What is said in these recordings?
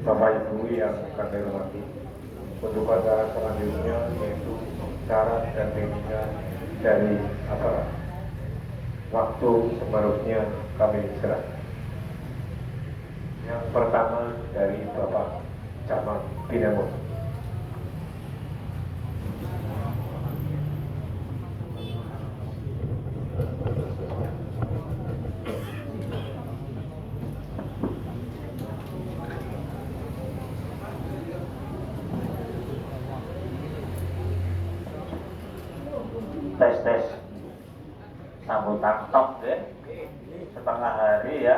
Bapak Ibu yang kami hormati, untuk acara selanjutnya yaitu syarat dan teknisnya dari waktu seharusnya kami serahkan. Yang pertama dari Bapak Camat Binangun. Tes sambutan tok deh setengah hari ya.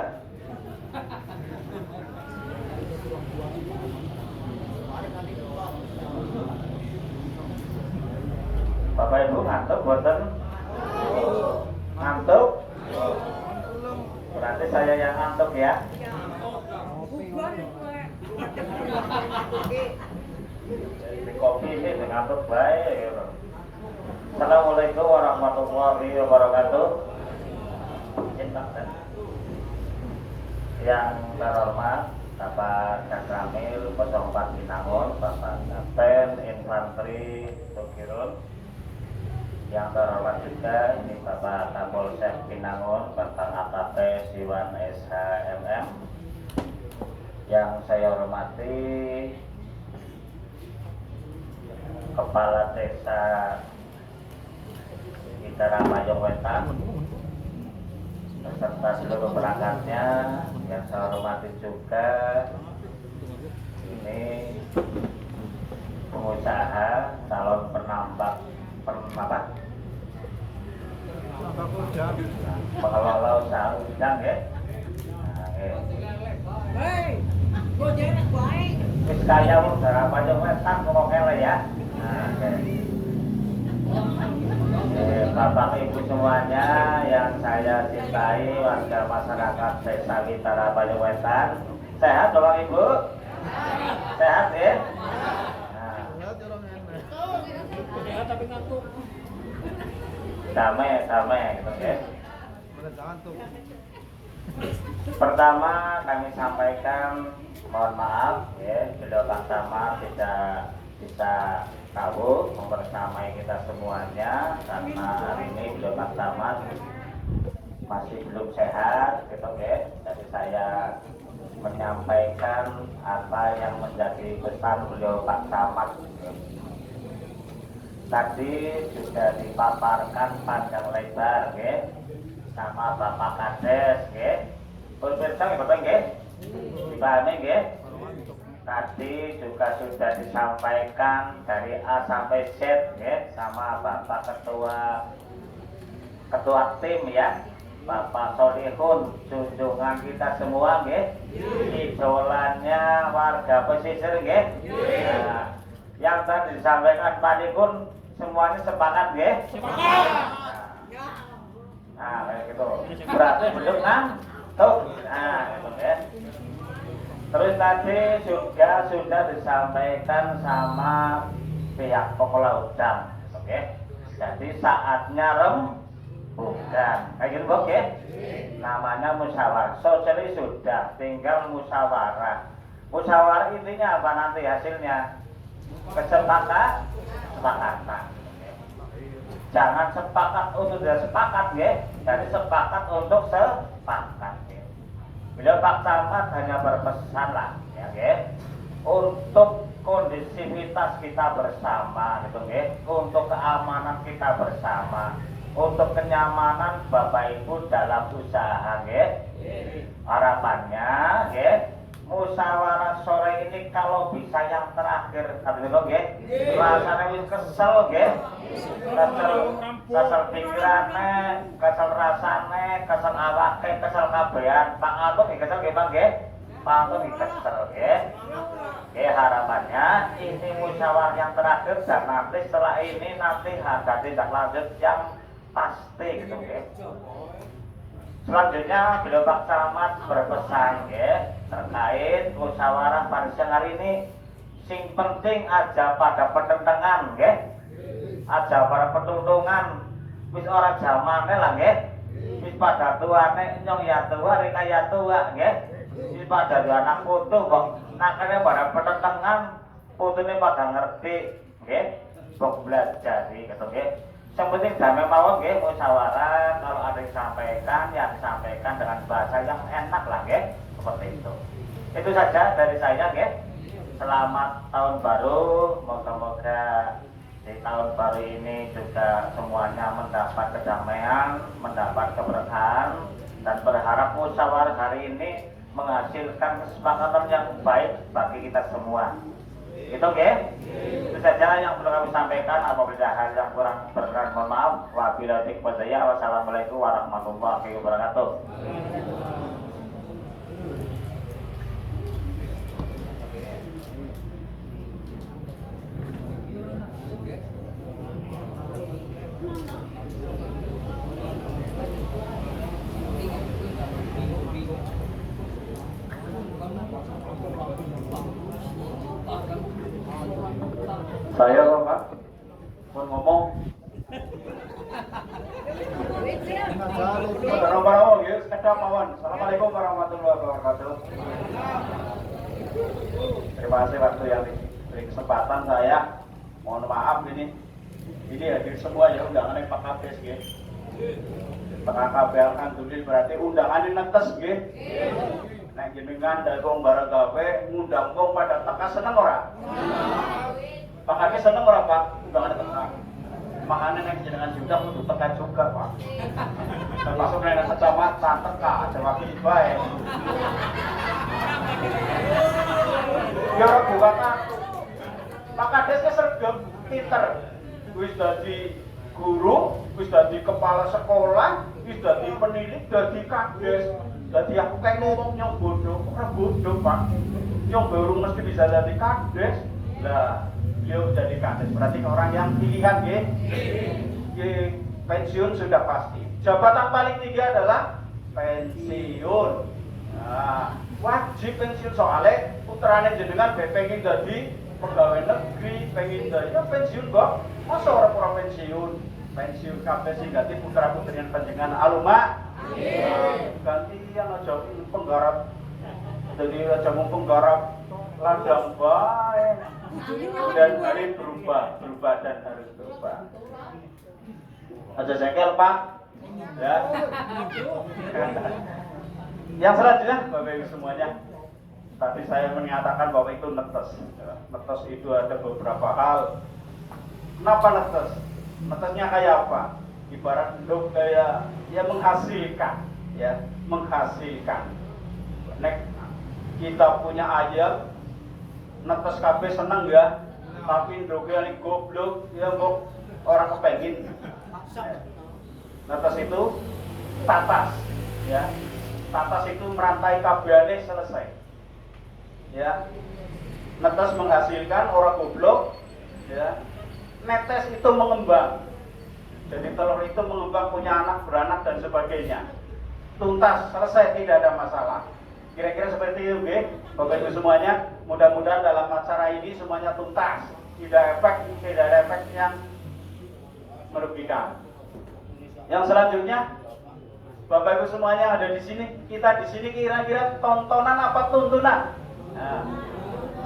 Bapak Ibu ngantuk boten? Ngantuk? Berarti saya yang ngantuk ya. Di kopi ini ngantuk baik gitu. Assalamualaikum warahmatullahi wabarakatuh. Yang terhormat Bapak Cakramil 04 Binangun, Bapak Kapten Infanteri Tukirun. Yang terhormat juga ini Bapak Kapolsek Binangun, Bapak AKP Siwan SHMM. Yang saya hormati Kepala Desa Itara Mayong Wetan beserta seluruh perangkatnya. Yang saya hormati juga ini pengusaha calon pengelola usaha udang ya. Wis kaya Itara Mayong Wetan kok ngele ya. Bapak Ibu semuanya yang saya cintai, warga masyarakat Desa Itara Mayong Wetan, sehat dong Ibu? Sehat ya? Damai gitu ya. Pertama kami sampaikan mohon maaf ya, beliau Pak Camat tidak bisa tahu membersamai kita semuanya karena hari ini beliau Pak Camat masih belum sehat gitu ya. Jadi saya menyampaikan apa yang menjadi pesan beliau Pak Camat. Tadi sudah dipaparkan panjang lebar ya, sama Bapak Kades ya. Pemirsa ya Bapak ya, dipahami ya. Tadi juga sudah disampaikan dari A sampai Z ya, sama Bapak Ketua tim ya, Bapak Solihun, junjungan kita semua ya, idolanya warga pesisir ya. Nah, yang tadi disampaikan Pak Dikun semuanya sepakat ya? Sepakat. Nah, kayak gitu. Berarti belum ngantuk. Nah, gitu ya. Terus tadi juga sudah disampaikan sama pihak pengelola udang, oke? Jadi saatnya rembukan, kayak gitu oke? Namanya musyawarah. Sosialis sudah, tinggal musyawarah. Musyawarah intinya apa nanti hasilnya? Kesepakatan. Jangan sepakat untuk tidak sepakat ya, jadi sepakat untuk sepakat ya. Beliau Pak Camat hanya berpesan lah ya, untuk kondisivitas kita bersama gitu ya, untuk keamanan kita bersama, untuk kenyamanan Bapak Ibu dalam usaha ya. Harapannya ya, musyawarah sore ini kalau bisa yang terakhir kata ya, rasanya wis kesel ya, kesel pikirannya, kesel rasanya, kesel awake, kesel kabehan. Pak Antung kesel ya Bang ya, Pak Antung kesel ya. Harapannya ini musyawarah yang terakhir dan nanti setelah ini nanti ada tindak lanjut yang pasti gitu ya. Selanjutnya beliau Pak Camat berpesan ya, terkait musyawarah pada siang hari ini sing penting aja pada pertentangan ya, aja pada pertuntungan wis orang zamannya lah ya, wis pada tuane nyong ya tua reka ya tua ya, Ini pada dua anak foto kok nakane pada pertentangan fotonya pada ngerti nggih kok belajar gitu nggih. Yang penting damai mawon nggih musyawarah, kalau ada yang disampaikan ya disampaikan dengan bahasa yang enak lah nggih, seperti itu. Itu saja dari saya nggih. Selamat tahun baru, moga-moga di tahun baru ini juga semuanya mendapat kedamaian, mendapat keberkahan, dan berharap musyawarah hari ini menghasilkan kesepakatan yang baik bagi kita semua. Itu oke? Itu saja yang perlu kami sampaikan. Apabila hal yang kurang berkenan mohon maaf. Wabillahi taufiq wal hidayah. Wassalamualaikum warahmatullahi wabarakatuh. Saya kok Pak, mau ngomong. Barang-barang ya, sekedap mawon. Assalamualaikum warahmatullahi wabarakatuh. Terima kasih waktu yang diberi kesempatan saya. Mohon maaf ini hadir semua ya undangannya Pak Kabes ya. Pak Kabes Alhamdulillah berarti undangannya netes ya. Nek jenengan dagong barang gawe ngundang wong pada teka seneng ora? Pak Kabes seneng ora Pak? Undangannya teka. Makanya nek jenengan juga kudu teka juga Pak. Termasuk nek kecamatan teka aja wakil bae. Ya ora bukan aku. Pak Kades ke sregep pinter. Wis dadi guru, wis dadi kepala sekolah, wis dadi penilik, dadi kades. Dadi aku kayak ngomong nyong bodoh, ora bodoh Pak. Nyong baru mesti bisa jadi kades. Lah, dia jadi kades berarti orang yang pilihan nggih. Nggih, pensiun sudah pasti. Jabatan paling tinggi adalah pensiun. Nah, wajib pensiun soalnya putrane jenengan pengen jadi pegawai negeri, pengen jadi ya pensiun kok. Masa orang kurang pensiun? Pensiun kabeh sing ganti putra putrian panjenengan alumah. Ganti yang aja penggarap. Jadi aja mau penggarap ladang bae. Dan hari berubah dan harus berubah. Aja jengkel Pak. Ya. Yang selanjutnya Bapak Ibu semuanya. Tadi saya menyatakan bahwa itu netes. Netes itu ada beberapa hal. Kenapa netes? Netesnya kayak apa? Ibarat hidup kayak ya menghasilkan, ya menghasilkan. Nek kita punya ayam, netes kabeh seneng ya, tapi ndoge yang goblok, ya kok orang kepengin. Netes itu tatas, ya. Tatas itu merantai kabehane selesai. Ya. Netes menghasilkan orang goblok, ya. Netes itu mengembang. Jadi telur itu mengembang punya anak, beranak dan sebagainya. Tuntas, selesai, tidak ada masalah. Kira-kira seperti itu, nggih. Bapak Ibu semuanya, mudah-mudahan dalam acara ini semuanya tuntas. Tidak ada efek yang merugikan. Yang selanjutnya, Bapak Ibu semuanya ada di sini. Kita di sini kira-kira tontonan apa tuntunan? Nah,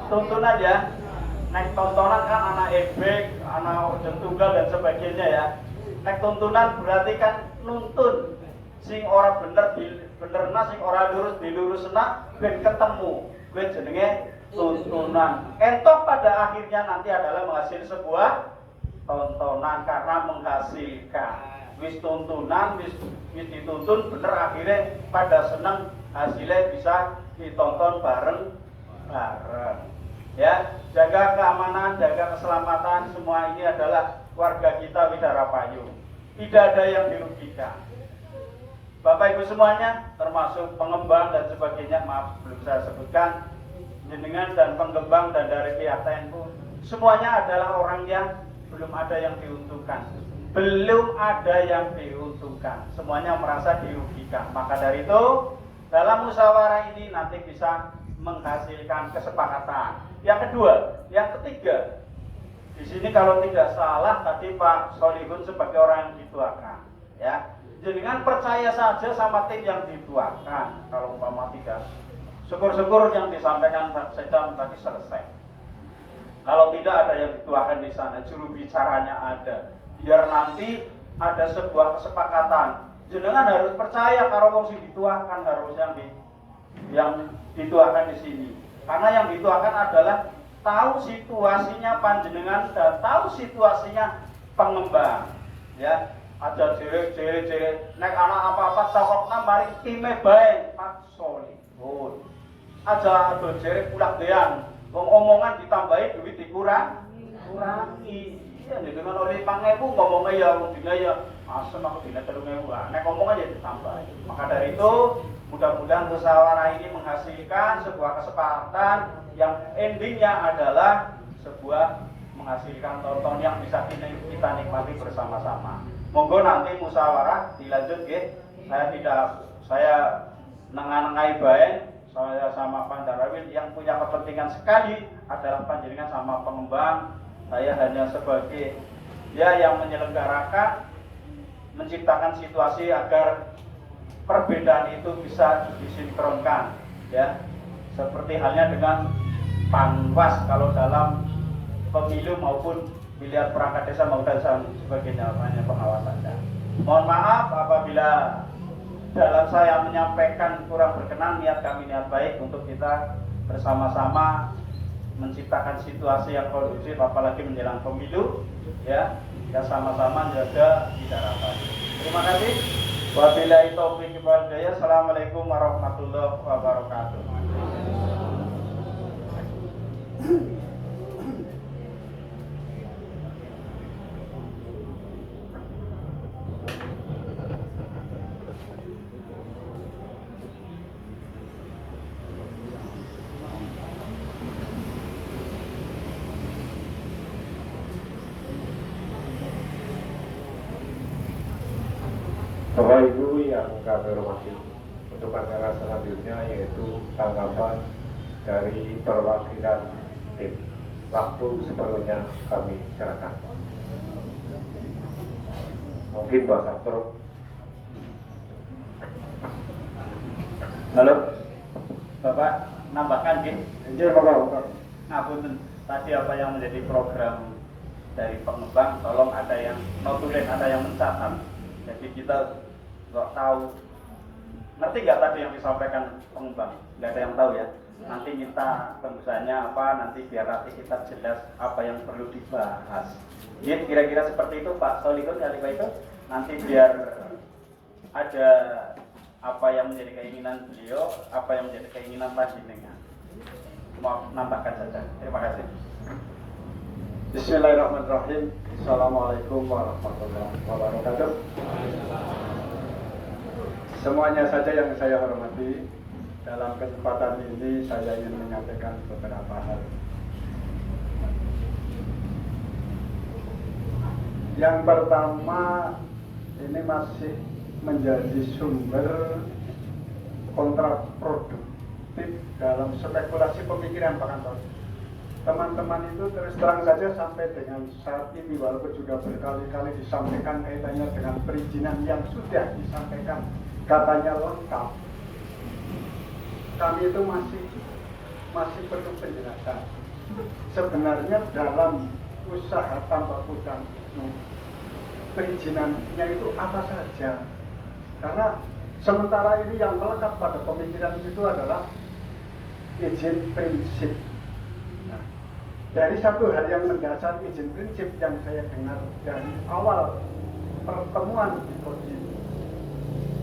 tuntunan ya. Nek tontonan kan anak ebek, anak ujung tunggal dan sebagainya ya. Nek tuntunan berarti kan nuntun. Sing ora bener benerna, sing ora lurus dilurusna ben ketemu. Kuwi jenenge tuntunan. Entok pada akhirnya nanti adalah menghasil sebuah tontonan karena menghasilkan. Wis tuntunan, wis dituntun bener akhirnya pada seneng hasilnya bisa ditonton bareng. Ya, jaga keamanan, jaga keselamatan, semua ini adalah warga kita Widara Payu. Tidak ada yang dirugikan. Bapak Ibu semuanya, termasuk pengembang dan sebagainya, maaf belum saya sebutkan, jenengan dan pengembang dan dari pihak TNI, semuanya adalah orang yang belum ada yang diuntungkan. Belum ada yang diuntungkan. Semuanya merasa dirugikan. Maka dari itu, dalam musyawarah ini nanti bisa menghasilkan kesepakatan. Yang kedua, yang ketiga, di sini kalau tidak salah tadi Pak Solihun sebagai orang yang dituakan, ya, jenengan percaya saja sama tim yang dituakan. Kalau umpama tidak Syukur-syukur yang disampaikan Pak Sekam tadi selesai. Kalau tidak ada yang dituakan di sana, juru bicaranya ada. Biar nanti ada sebuah kesepakatan. Jenengan harus percaya kalau wong sing dituakan harus yang dituakan di sini. Karena yang dituakan adalah tahu situasinya panjenengan dan tahu situasinya pengembang. Ya, ada jere nek anak apa-apa cokokna mari time bae Pak Solihun. Aja ada jere kulak dean. Wong omongan ditambahi duit kurangi. Iya, dengan oleh 5.000 ngomongnya ya dina ya asem aku dina 3.000. Nek ngomongnya ya ditambah. Maka dari itu mudah-mudahan musyawarah ini menghasilkan sebuah kesepakatan yang endingnya adalah sebuah menghasilkan tonton yang bisa kita nikmati bersama-sama. Monggo nanti musyawarah dilanjut nggih. Saya nengai bae saya sama Pak Darawin yang punya kepentingan sekali adalah panjenengan sama pengembang. Saya hanya sebagai yang menyelenggarakan, menciptakan situasi agar perbedaan itu bisa disinkronkan, ya. Seperti halnya dengan Panwas kalau dalam pemilu maupun pilihan perangkat desa maupun dan sebagainya, hanya pengawasannya. Mohon maaf apabila dalam saya menyampaikan kurang berkenan, niat kami niat baik untuk kita bersama-sama menciptakan situasi yang kondusif apalagi menjelang pemilu, ya. Kita sama-sama jaga di daratan. Terima kasih. Wabillahi taufiq wal hidayah. Assalamualaikum warahmatullahi wabarakatuh. Bapak Ibu yang kami hormati, untuk acara selanjutnya yaitu tanggapan dari perwakilan tim. Waktu sepenuhnya kami serahkan. Mungkin Pak Satro. Halo, Bapak nambahkan gini. Izin Bapak. Ngapunten, tadi apa yang menjadi program dari pengembang, tolong ada yang notulen, ada yang mencatat. Jadi kita nggak tahu, ngerti nggak tadi yang disampaikan pengembang? Nggak ada yang tahu ya. Nanti minta tembusannya apa, nanti biar nanti kita jelas apa yang perlu dibahas. Jadi kira-kira seperti itu Pak Solihun, kali itu nanti biar ada apa yang menjadi keinginan beliau, apa yang menjadi keinginan panjenengan. Mau nambahkan saja. Terima kasih. Bismillahirrahmanirrahim. Assalamualaikum warahmatullahi wabarakatuh. Semuanya saja yang saya hormati, dalam kesempatan ini saya ingin menyampaikan beberapa hal. Yang pertama, ini masih menjadi sumber kontraproduktif dalam spekulasi pemikiran Pak Kantor. Teman-teman itu terus terang saja sampai dengan saat ini, walaupun sudah berkali-kali disampaikan kaitannya dengan perizinan yang sudah disampaikan katanya lengkap, kami itu masih perlu penjelasan. Sebenarnya dalam usaha tambak udang perizinannya itu apa saja? Karena sementara ini yang melekat pada pemikiran itu adalah izin prinsip. Nah, dari satu hal yang mendasar izin prinsip yang saya dengar dari awal pertemuan di Kodim,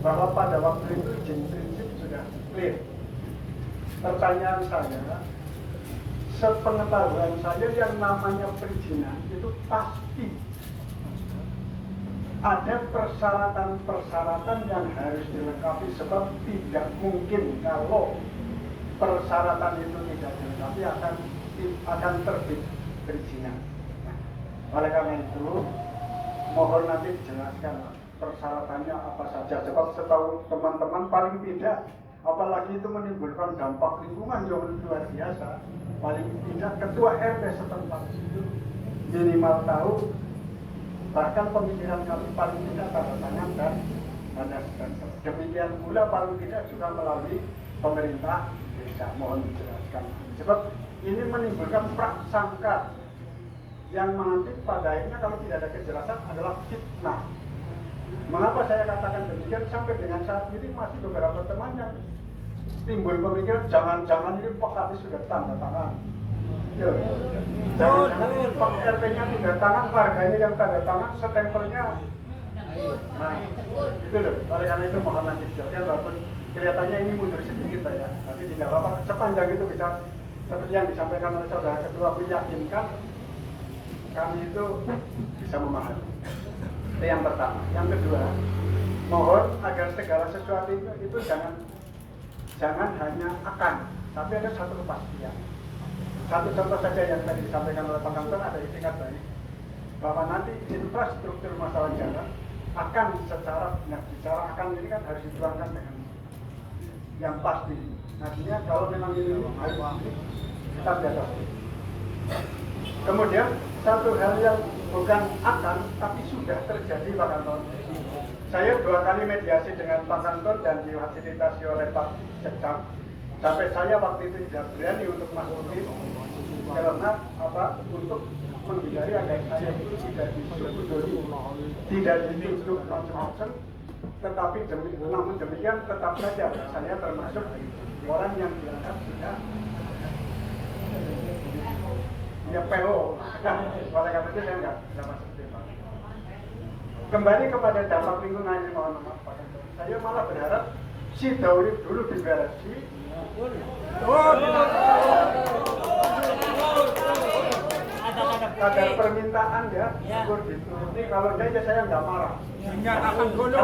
bahwa pada waktu itu izin prinsip sudah clear. Pertanyaan saya, sepengetahuan saya yang namanya perizinan itu pasti ada persyaratan-persyaratan yang harus dilengkapi, sebab tidak mungkin kalau persyaratan itu tidak dilengkapi akan terbit perizinan. Nah, oleh karena itu mohon nanti dijelaskan persyaratannya apa saja, sebab setahu teman-teman paling tidak, apalagi itu menimbulkan dampak lingkungan yang luar biasa, paling tidak ketua RT setempat itu minimal tahu, bahkan pemikiran kami paling tidak tanda tangan dan ada Demikian pula paling tidak juga melalui pemerintah desa. Mohon dijelaskan. Sebab ini menimbulkan prasangka yang nanti pada akhirnya kalau tidak ada kejelasan adalah fitnah. Mengapa saya katakan demikian? Sampai dengan saat ini masih beberapa teman yang timbul pemikiran jangan-jangan ini Pak Kati sudah tanda tangan. Ya. Jangan-jangan Pak RT-nya tidak tangan, warganya yang tanda tangan, stempelnya. Nah, itu loh. Oleh karena itu mohon nanti dijelaskan walaupun kelihatannya ini mundur sedikit ya. Tapi tidak apa-apa. Sepanjang itu bisa seperti yang disampaikan oleh saudara ketua meyakinkan kami itu bisa memahami. Itu yang pertama. Yang kedua, mohon agar segala sesuatu itu jangan hanya akan, tapi ada satu kepastian. Satu contoh saja yang tadi disampaikan oleh Pak Kantor ada itikat baik bahwa nanti infrastruktur masalah jalan akan secara akan ini kan harus dituangkan dengan yang pasti. Artinya kalau memang ini harus kita biasa. Kemudian satu hal yang bukan akan tapi sudah terjadi Pak Kantor. Saya 2 kali mediasi dengan Pak Kantor dan difasilitasi oleh Pak Sekam. Sampai saya waktu itu tidak berani untuk masuk tim karena apa? Untuk menghindari agar saya itu tidak disudutkan, tidak dituduh macam-macam. Tetapi namun demikian tetap saja saya termasuk orang yang dianggap sudah ya PO. Oleh karena itu saya nggak masuk tim. Kembali kepada dampak lingkungan ini mohon maaf Pak. Saya malah berharap si Daurip dulu diberesi. Ada permintaan ya, syukur dituruti. Kalau saya nggak marah. Sehingga akan dulu.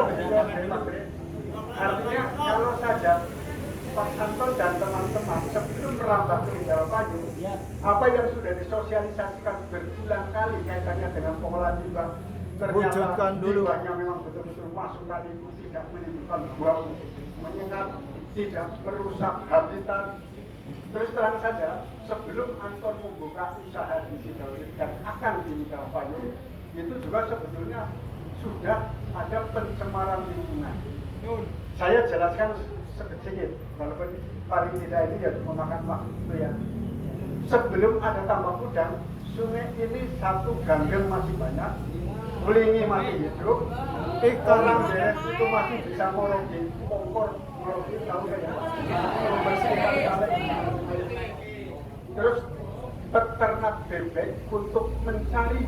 Artinya kalau saja Pak Anton dan teman-teman sebelum merambah ke Indramayu, apa yang sudah disosialisasikan berulang kali kaitannya dengan pengolahan limbah, ternyata limbahnya memang betul-betul masuk tadi itu tidak menimbulkan bau menyengat, tidak merusak habitat. Terus terang saja, sebelum Anton membuka usaha di Sidoarjo dan akan di Indramayu, itu juga sebetulnya sudah ada pencemaran lingkungan. Saya jelaskan sedikit, walaupun paling tidak ini ya memakan waktu ya. Sebelum ada tambak udang, sungai ini satu ganggeng masih banyak, belingi masih hidup, orang beres itu masih bisa ngorogi kompor, ngorogi tahu ya, membersihkan kali. Terus peternak bebek untuk mencari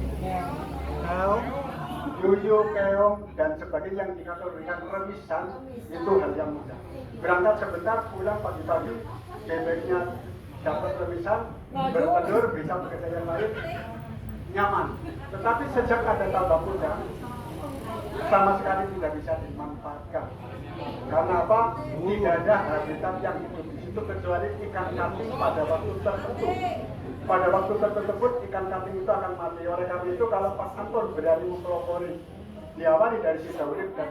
yoyo, keong, dan sebagainya yang dikategorikan remisan itu hal yang mudah. Berangkat sebentar, pulang pagi-pagi, bebeknya dapat remisan, bertelur, bisa bekerja yang lain, nyaman. Tetapi sejak ada tambak udang, sama sekali tidak bisa dimanfaatkan. Karena apa? Tidak ada habitat yang hidup di situ kecuali ikan kating pada waktu tertentu. Pada waktu tertentu ikan kating itu akan mati. Oleh karena itu kalau Pak Anton berani mempelopori diawali dari Sidoarjo dan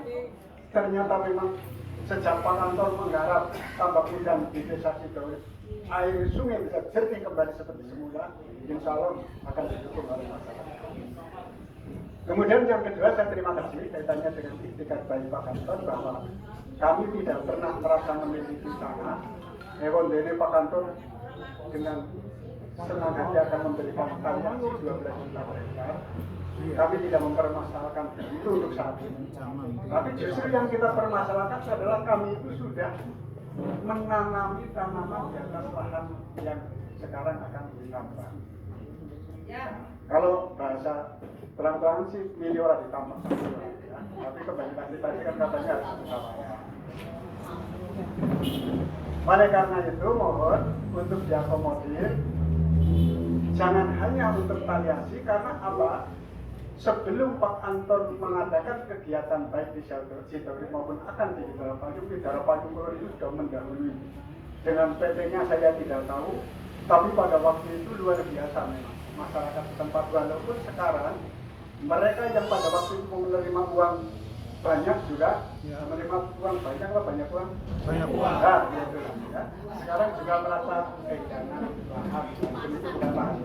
ternyata memang sejak Pak Anton menggarap tambak udang di desa Sidoarjo, air sungai bisa jernih kembali seperti semula, insya Allah akan didukung oleh masyarakat. Kemudian yang kedua saya terima kasih kaitannya dengan itikat baik Pak Anton bahwa kami tidak pernah merasa memiliki tanah. Dene Pak Anton dengan senang hati akan memberikan tanah 12 juta per hektar. Kami tidak mempermasalahkan itu untuk saat ini. Tapi justru yang kita permasalahkan adalah kami itu sudah menanami tanaman di atas lahan yang sekarang akan ditambah. Kalau bahasa terang-terangan sih miliaran ditambah ya. Tapi kebanyakan tadi kan katanya harus bersama. Oleh karena itu mohon untuk diakomodir, jangan hanya untuk taliasi karena apa? Sebelum Pak Anton mengadakan kegiatan baik di Sidoarjo maupun akan di Indramayu itu sudah mendahului. Dengan PT-nya saya tidak tahu, tapi pada waktu itu luar biasa memang masyarakat setempat. Walaupun sekarang mereka yang pada waktu itu menerima uang banyak juga menerima uang banyak lah, banyak uang nah, gitu, ya. Sekarang juga merasa jangan lahan itu bukan lahan.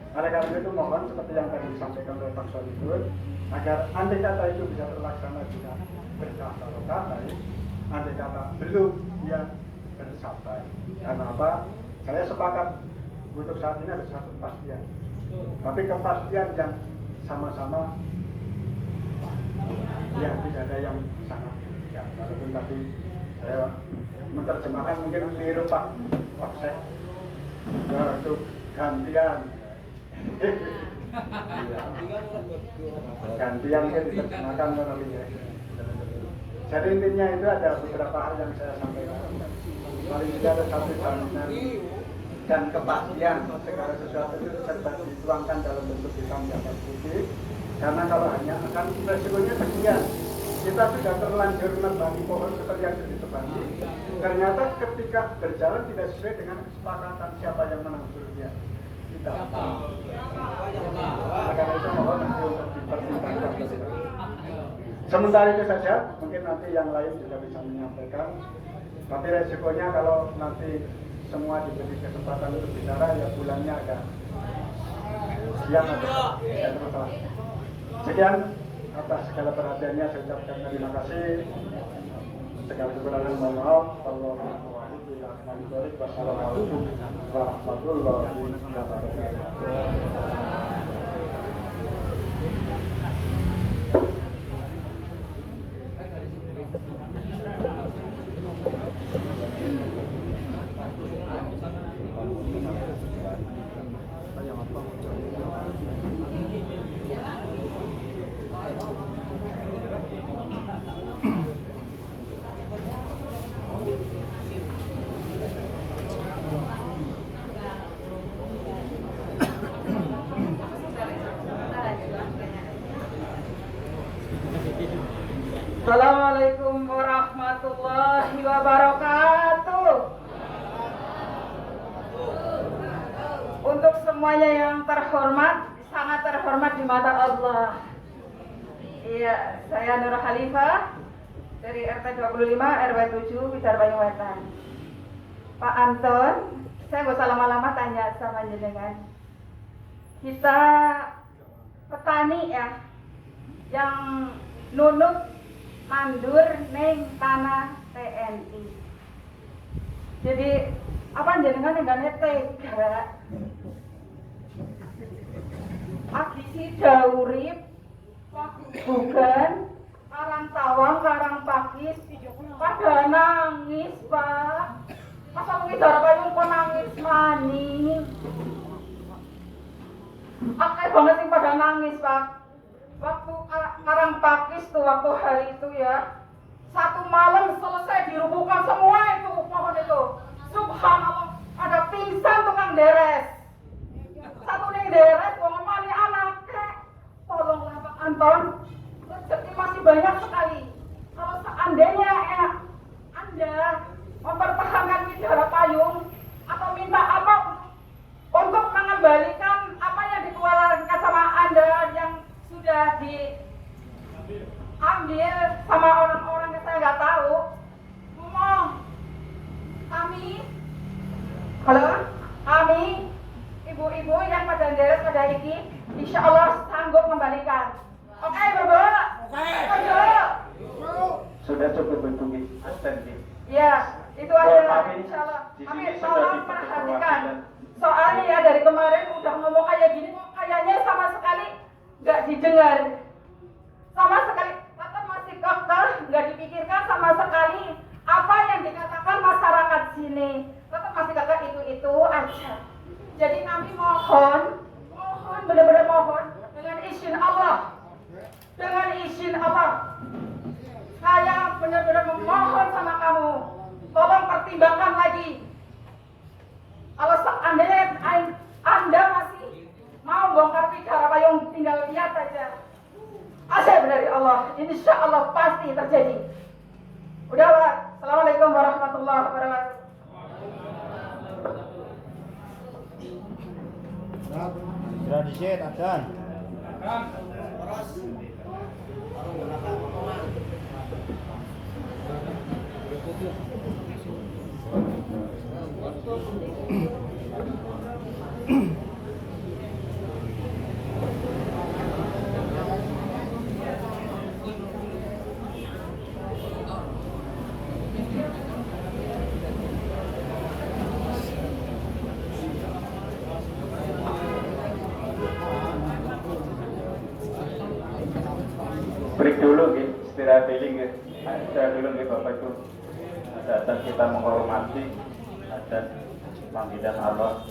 Oleh karena itu mohon seperti yang tadi disampaikan oleh Pak Solidun agar andai kata itu bisa terlaksana juga bersyarat baik, andai kata belum dia bersabar. Karena apa? Saya sepakat untuk saat ini ada satu kepastian, tapi kepastian yang sama-sama ya tidak ada yang sangat ya, walaupun tadi saya menerjemahkan mungkin keliru Pak Waksek ya, itu gantian gantian saya diterjemahkan melalui. Jadi intinya itu ada beberapa hal yang saya sampaikan. Paling tidak ada satu jaminan dan kepastian segala sesuatu itu serba dituangkan dalam bentuk hitam di atas putih. Karena kalau hanya akan resikonya sekian, kita sudah terlanjur menebangi pohon seperti yang sudah ditebangi. Ternyata ketika berjalan tidak sesuai dengan kesepakatan siapa yang menang surga. Kita. Karena itu mohon nanti untuk dipertimbangkan. Sementara itu saja, mungkin nanti yang lain juga bisa menyampaikan. Tapi resikonya kalau nanti semua diberi kesempatan untuk bicara, ya bulannya agak siang atau tidak masalah. Sekian atas segala perhatiannya saya ucapkan terima kasih. Segala kekurangan mohon maaf. Wassalamualaikum warahmatullahi wabarakatuh. Assalamualaikum warahmatullahi wabarakatuh. Untuk semuanya yang terhormat, sangat terhormat di mata Allah. Iya, saya Nur Khalifah dari RT 25 RW 7 Widar Banyuwetan. Pak Anton, saya gak usah lama-lama tanya sama jenengan. Kita petani ya, yang nunuk mandur neng tanah TNI. Jadi apa jenengan enggak tega? Agisi daurip, bukan karang tawang, karang pakis, pada nangis Pak. Masa mungkin darah payung kok nangis maning? Akeh banget sih pada nangis Pak. Waktu karang pakis tuh waktu hari itu ya, satu malam selesai dirubuhkan semua itu pohon itu. Subhanallah, ada pingsan tukang deres. Satu nih deres, wong mani anaknya. Tolonglah Pak Anton, rezeki masih banyak sekali. Kalau seandainya Anda mempertahankan Widara Payung atau minta apa untuk mengembalikan apa yang dikeluarkan sama Anda yang sudah diambil sama orang-orang yang saya nggak tahu. Ngomong kami ibu-ibu yang pada deres pada iki insya Allah sanggup kembalikan. Oke Bapak? Oke. Sudah cukup bentuk absentif. Ya, itu aja insya Allah. Kami tolong perhatikan. Soalnya ya dari kemarin udah ngomong kayak gini kok kayaknya sama sekali nggak didengar, sama sekali tetap masih kekeh, nggak dipikirkan sama sekali apa yang dikatakan masyarakat sini, tetap masih kekeh itu aja. Jadi kami mohon benar-benar mohon dengan izin Allah, saya benar-benar memohon sama kamu, tolong pertimbangkan lagi. Kalau seandainya Anda masih mau bongkar Widara Payung, tinggal lihat saja. Ajaib dari Allah, insya Allah pasti terjadi. Udah Pak, Assalamualaikum warahmatullahi wabarakatuh. Tradisi Adan. break dulu gitu, istirahat dulu gitu. Istirahat dulu gitu Bapak Ibu. Dan kita menghormati dan panggilan Allah.